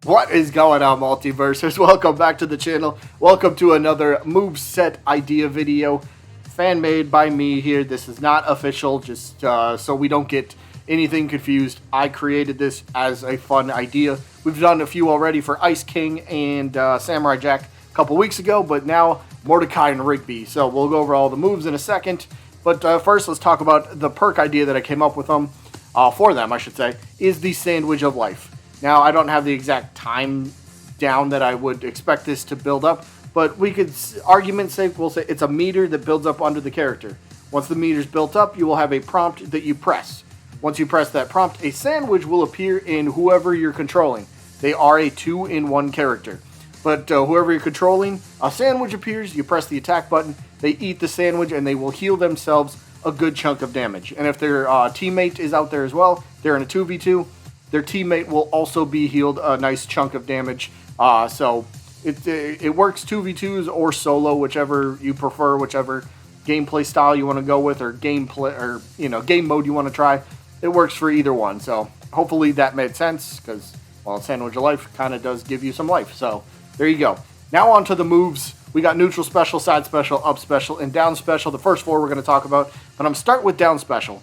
What is going on, Multiversers? Welcome back to the channel. Welcome to another moveset idea video. Fan made by me here. This is not official, just so we don't get anything confused. I created this as a fun idea. We've done a few already for Ice King and Samurai Jack a couple weeks ago, but now Mordecai and Rigby. So we'll go over all the moves in a second. But first, let's talk about the perk idea that I came up with for them, I should say, is the Sandwich of Life. Now, I don't have the exact time down that I would expect this to build up, but we could, argument's sake, we'll say it's a meter that builds up under the character. Once the meter's built up, you will have a prompt that you press. Once you press that prompt, a sandwich will appear in whoever you're controlling. They are a 2-in-1 character. But whoever you're controlling, a sandwich appears, you press the attack button, they eat the sandwich, and they will heal themselves a good chunk of damage. And if their teammate is out there as well, they're in a 2v2, their teammate will also be healed a nice chunk of damage. So it works 2v2s or solo, whichever you prefer, whichever gameplay style you want to go with, or gameplay, or game mode you want to try. It works for either one. So hopefully that made sense, because well, Sandwich of Life kind of does give you some life. So there you go. Now on to the moves. We got neutral special, side special, up special, and down special. The first four we're going to talk about, but I'm start with down special.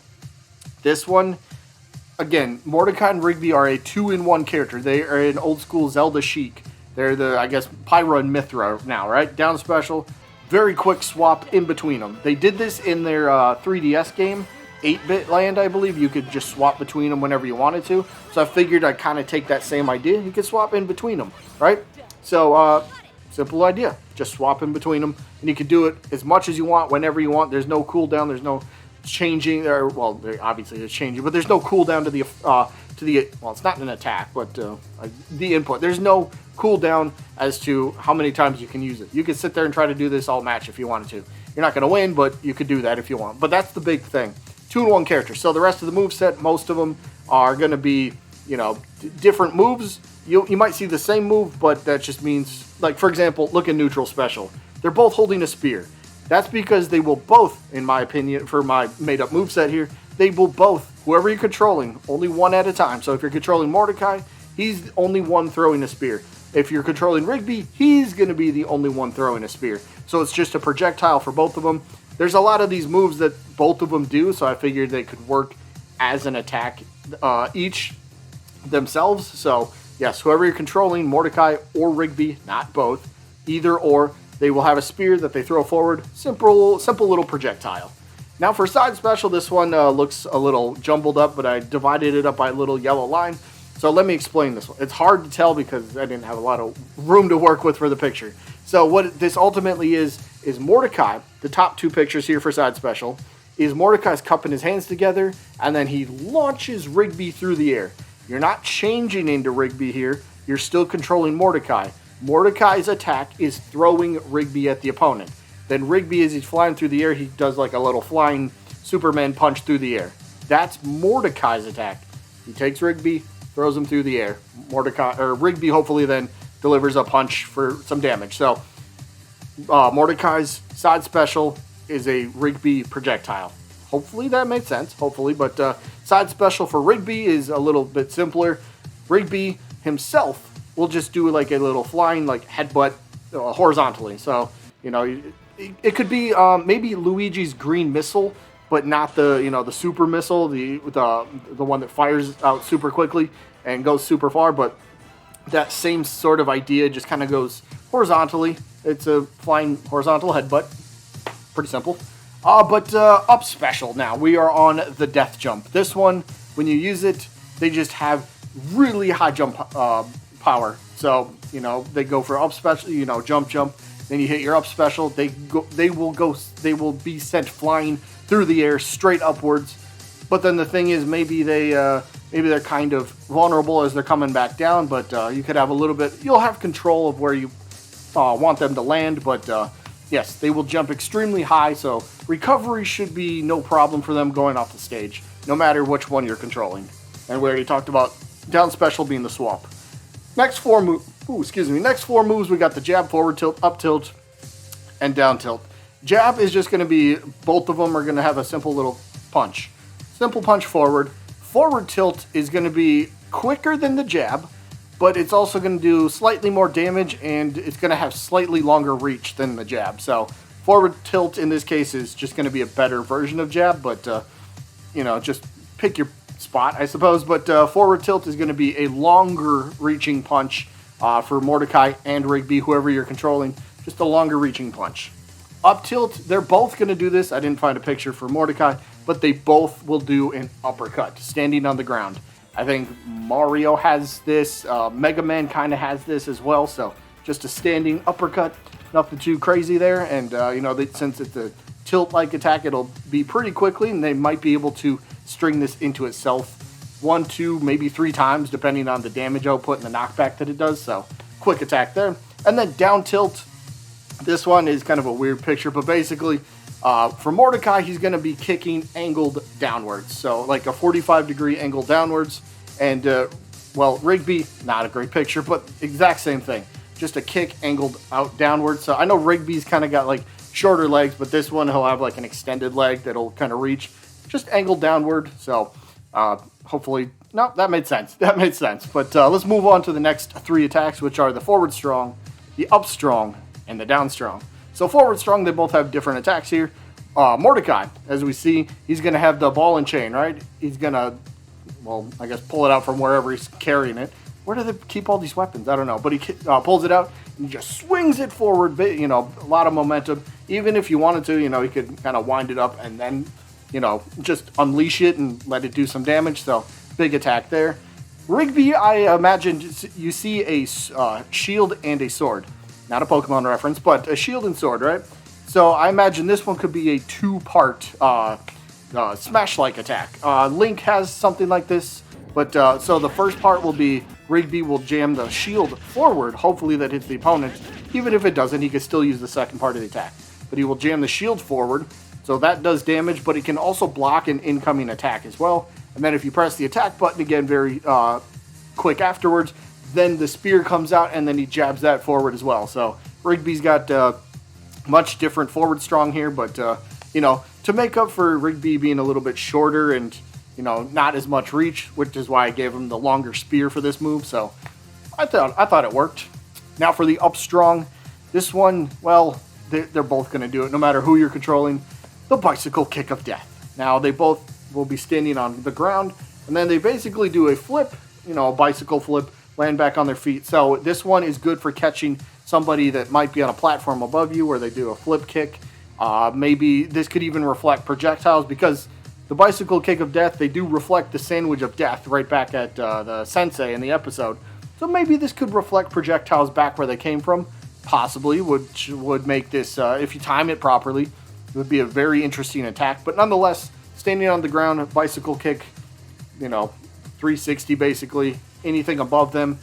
This one. Again, Mordecai and Rigby are a 2-in-1 character. They are an old school Zelda chic. They're the, I guess, Pyra and Mithra now, right? Down special, very quick swap in between them. They did this in their 3DS game, 8-Bit Land, I believe. You could just swap between them whenever you wanted to. So I figured I'd kind of take that same idea. You could swap in between them, right? So, simple idea. Just swap in between them. And you can do it as much as you want, whenever you want. There's no cooldown. There's no changing, or well, obviously it's changing, but there's no cooldown to the well, it's not an attack, but the input. There's no cooldown as to how many times you can use it. You could sit there and try to do this all match if you wanted to. You're not going to win, but you could do that if you want. But that's the big thing. 2-in-1 character. So the rest of the moveset, most of them are going to be, different moves. You might see the same move, but that just means, like, for example, look at neutral special. They're both holding a spear. That's because they will both, in my opinion, for my made-up moveset here, they will both, whoever you're controlling, only one at a time. So if you're controlling Mordecai, he's the only one throwing a spear. If you're controlling Rigby, he's going to be the only one throwing a spear. So it's just a projectile for both of them. There's a lot of these moves that both of them do, so I figured they could work as an attack each themselves. So yes, whoever you're controlling, Mordecai or Rigby, not both, either or, they will have a spear that they throw forward. Simple little projectile. Now for side special, this one looks a little jumbled up, but I divided it up by a little yellow line. So let me explain this one. It's hard to tell because I didn't have a lot of room to work with for the picture. So what this ultimately is Mordecai, the top two pictures here for side special, is Mordecai's cupping his hands together, and then he launches Rigby through the air. You're not changing into Rigby here. You're still controlling Mordecai. Mordecai's attack is throwing Rigby at the opponent. Then Rigby, as he's flying through the air, he does like a little flying Superman punch through the air. That's Mordecai's attack. He takes Rigby, throws him through the air. Rigby hopefully then delivers a punch for some damage. So Mordecai's side special is a Rigby projectile. Hopefully that made sense. Hopefully, but side special for Rigby is a little bit simpler. Rigby himself will just do like a little flying like headbutt horizontally. So it could be maybe Luigi's green missile, but not the the super missile, the one that fires out super quickly and goes super far. But that same sort of idea just kind of goes horizontally. It's a flying horizontal headbutt. Pretty simple. But up special. Now we are on the death jump. This one, when you use it, they just have really high jump power. So they go for up special, jump. Then you hit your up special. They will be sent flying through the air straight upwards. But then the thing is, maybe they're kind of vulnerable as they're coming back down. But you could have a little bit. You'll have control of where you want them to land. But yes, they will jump extremely high. So recovery should be no problem for them going off the stage, no matter which one you're controlling. And we already talked about down special being the swap. Next four moves, we got the jab, forward tilt, up tilt, and down tilt. Jab is just going to be, both of them are going to have a simple little punch. Simple punch forward. Forward tilt is going to be quicker than the jab, but it's also going to do slightly more damage, and it's going to have slightly longer reach than the jab. So forward tilt in this case is just going to be a better version of jab, but you know, just pick your spot, I suppose. But forward tilt is going to be a longer reaching punch for Mordecai and Rigby, whoever you're controlling, just a longer reaching punch. Up tilt, they're both going to do this. I didn't find a picture for Mordecai, but they both will do an uppercut, standing on the ground. I think Mario has this, Mega Man kind of has this as well, so just a standing uppercut, nothing too crazy there, and you know, since it's a tilt-like attack, it'll be pretty quickly, and they might be able to string this into itself 1, 2, maybe 3 times, depending on the damage output and the knockback that it does, so quick attack there. And then down tilt, this one is kind of a weird picture, but basically, for Mordecai, he's going to be kicking angled downwards, so like a 45-degree angle downwards, and, well, Rigby, not a great picture, but exact same thing, just a kick angled out downwards. So I know Rigby's kind of got like shorter legs, but this one he'll have like an extended leg that'll kind of reach, just angled downward, so hopefully, no, that made sense, but let's move on to the next 3 attacks, which are the forward strong, the up strong, and the down strong. So forward strong, they both have different attacks here. Mordecai, as we see, he's going to have the ball and chain, right? He's going to, well, I guess pull it out from wherever he's carrying it. Where do they keep all these weapons? I don't know. But he pulls it out and just swings it forward, you know, a lot of momentum. Even if you wanted to, you know, he could kind of wind it up and then, you know, just unleash it and let it do some damage. So big attack there. Rigby, I imagine you see a shield and a sword. Not a Pokemon reference, but a shield and sword, right? So I imagine this one could be a 2-part Smash-like attack. Link has something like this, but so the first part will be Rigby will jam the shield forward, hopefully that hits the opponent. Even if it doesn't, he can still use the second part of the attack. But he will jam the shield forward, so that does damage, but it can also block an incoming attack as well. And then if you press the attack button again very quick afterwards, then the spear comes out, and then he jabs that forward as well. So Rigby's got much different forward strong here, but you know, to make up for Rigby being a little bit shorter and, you know, not as much reach, which is why I gave him the longer spear for this move. So I thought it worked. Now for the up strong, this one, well, they're both going to do it no matter who you're controlling. The bicycle kick of death. Now they both will be standing on the ground, and then they basically do a flip, you know, a bicycle flip, land back on their feet. So this one is good for catching somebody that might be on a platform above you where they do a flip kick. Maybe this could even reflect projectiles, because the bicycle kick of death, they do reflect the sandwich of death right back at the sensei in the episode. So maybe this could reflect projectiles back where they came from, possibly, which would make this, if you time it properly, it would be a very interesting attack. But nonetheless, standing on the ground, bicycle kick, you know, 360 basically, anything above them,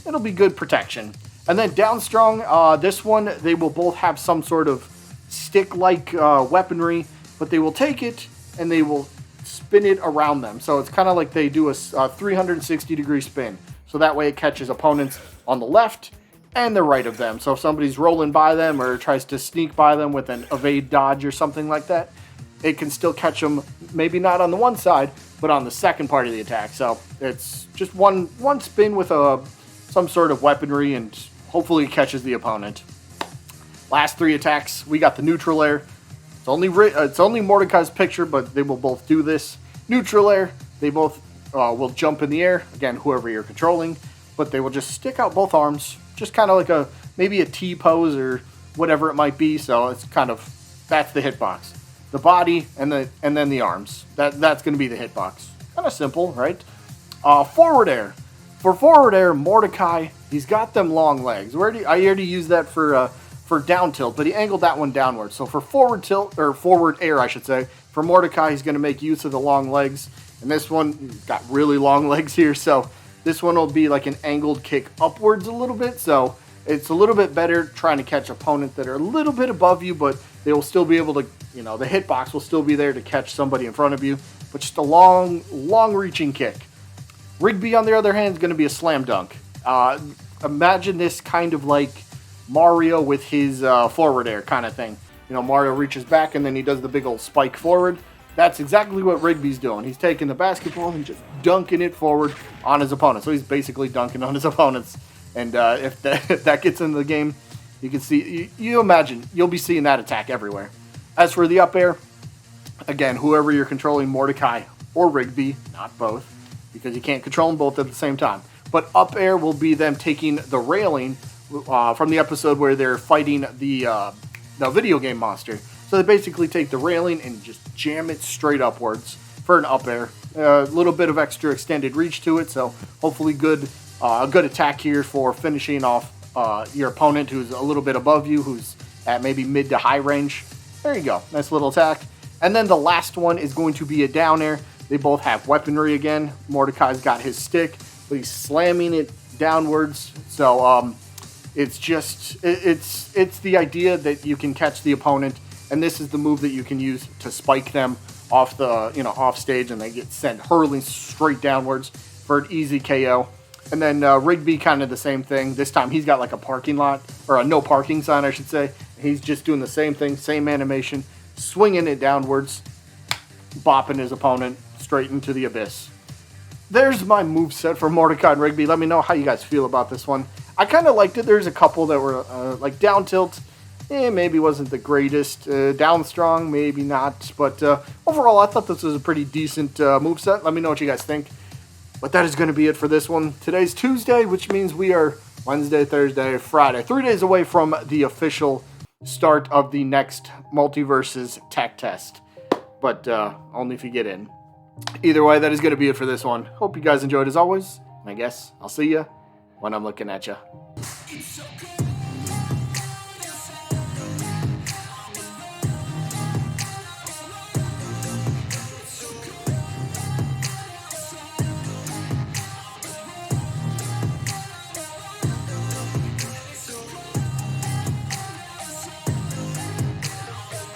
it'll be good protection. And then down strong, this one, they will both have some sort of stick-like weaponry, but they will take it and they will spin it around them. So it's kind of like they do a 360-degree spin. So that way it catches opponents on the left and the right of them. So if somebody's rolling by them or tries to sneak by them with an evade dodge or something like that, it can still catch them, maybe not on the one side, but on the second part of the attack. So it's just one spin with some sort of weaponry, and hopefully it catches the opponent. Last 3 attacks, we got the neutral air. It's only Mordecai's picture, but they will both do this. Neutral air, they both will jump in the air, again, whoever you're controlling, but they will just stick out both arms, just kind of like maybe a T pose or whatever it might be. So it's kind of, that's the hitbox. The body and then the arms. That's going to be the hitbox. Kind of simple, right? Forward air. For forward air, Mordecai, he's got them long legs. I already used that for down tilt, but he angled that one downward. So for forward tilt, or forward air, I should say, for Mordecai, he's going to make use of the long legs. And this one, he's got really long legs here, so this one will be like an angled kick upwards a little bit. So it's a little bit better trying to catch opponents that are a little bit above you, but they will still be able to, you know, the hitbox will still be there to catch somebody in front of you. But just a long-reaching kick. Rigby, on the other hand, is going to be a slam dunk. Imagine this kind of like Mario with his forward air kind of thing. You know, Mario reaches back and then he does the big old spike forward. That's exactly what Rigby's doing. He's taking the basketball and just dunking it forward on his opponent. So he's basically dunking on his opponents. And if that gets into the game, you can see, you imagine, you'll be seeing that attack everywhere. As for the up air, again, whoever you're controlling, Mordecai or Rigby, not both, because you can't control them both at the same time. But up air will be them taking the railing from the episode where they're fighting the video game monster. So they basically take the railing and just jam it straight upwards for an up air. A little bit of extra extended reach to it, so hopefully a good attack here for finishing off your opponent who's a little bit above you, who's at maybe mid to high range. There you go, nice little attack. And then the last one is going to be a down air. They both have weaponry again. Mordecai's got his stick, but he's slamming it downwards. So it's the idea that you can catch the opponent, and this is the move that you can use to spike them off the off stage, and they get sent hurling straight downwards for an easy KO. And then Rigby, kind of the same thing. This time he's got like a parking lot, or a no parking sign, I should say. He's just doing the same thing, same animation, swinging it downwards, bopping his opponent straight into the abyss. There's my moveset for Mordecai and Rigby. Let me know how you guys feel about this one. I kind of liked it. There's a couple that were like down tilt, maybe wasn't the greatest. Down strong, maybe not. But overall, I thought this was a pretty decent moveset. Let me know what you guys think. But that is going to be it for this one. Today's Tuesday, which means we are Wednesday, Thursday, Friday. 3 days away from the official start of the next Multiversus tech test. But only if you get in. Either way, that is going to be it for this one. Hope you guys enjoyed as always. And I guess I'll see you when I'm looking at you.